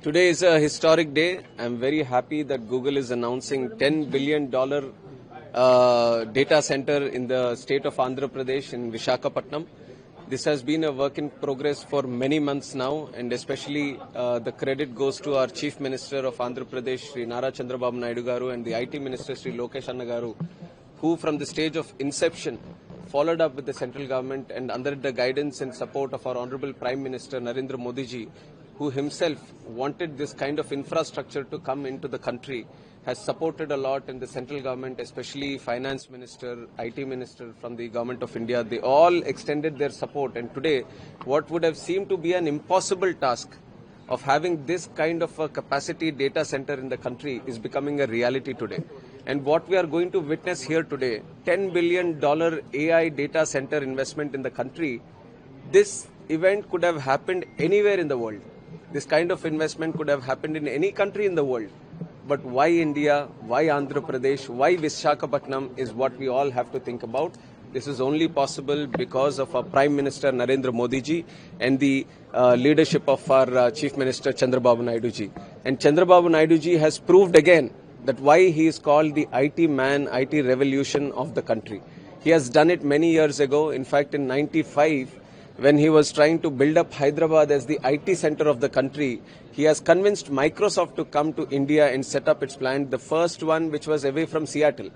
Today is a historic day. I'm very happy that Google is announcing $10 billion data center in the state of Andhra Pradesh in Vishakhapatnam. This has been a work in progress for many months now, and especially the credit goes to our Chief Minister of Andhra Pradesh, Sri Nara Chandrababu Naidu Garu, and the IT Minister, Sri Lokesh Anna Garu, who from the stage of inception followed up with the central government and under the guidance and support of our Honorable Prime Minister Narendra Modi ji, who himself wanted this kind of infrastructure to come into the country, has supported a lot in the central government, especially Finance Minister, IT Minister from the Government of India. They all extended their support, and today what would have seemed to be an impossible task of having this kind of a capacity data center in the country is becoming a reality today. And what we are going to witness here today, $10 billion AI data center investment in the country, this event could have happened anywhere in the world. This kind of investment could have happened in any country in the world. But why India, why Andhra Pradesh, why Vishakhapatnam is what we all have to think about. This is only possible because of our Prime Minister Narendra Modi ji and the leadership of our Chief Minister Chandrababu Naidu ji. And Chandrababu Naidu ji has proved again that why he is called the IT man, IT revolution of the country. He has done it many years ago. In fact, in 95, when he was trying to build up Hyderabad as the IT center of the country, he has convinced Microsoft to come to India and set up its plant, the first one which was away from Seattle.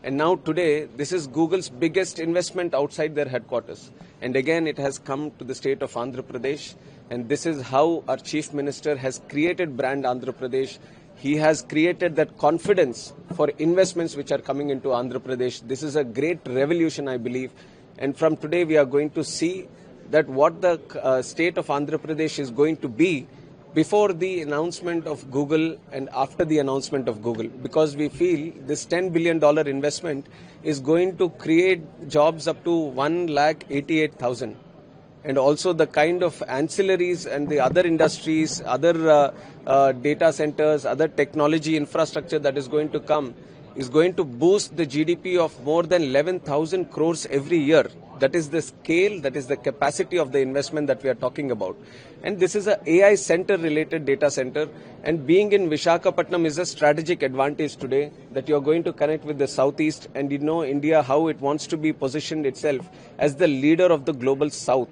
And now today, this is Google's biggest investment outside their headquarters. And again, it has come to the state of Andhra Pradesh. And this is how our Chief Minister has created brand Andhra Pradesh. He has created that confidence for investments which are coming into Andhra Pradesh. This is a great revolution, I believe. And from today, we are going to see that what the state of Andhra Pradesh is going to be before the announcement of Google and after the announcement of Google, because we feel this $10 billion investment is going to create jobs up to 1,88,000. And also the kind of ancillaries and the other industries, other data centers, other technology infrastructure that is going to come is going to boost the GDP of more than 11,000 crores every year. That is the scale, that is the capacity of the investment that we are talking about. And this is an AI center related data center, and being in Vishakhapatnam is a strategic advantage today that you are going to connect with the southeast, and you know India how it wants to be positioned itself as the leader of the global south.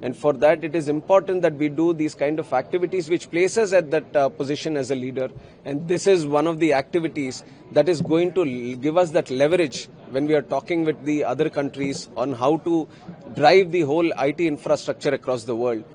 And for that, it is important that we do these kind of activities which place us at that position as a leader. And this is one of the activities that is going to give us that leverage when we are talking with the other countries on how to drive the whole IT infrastructure across the world.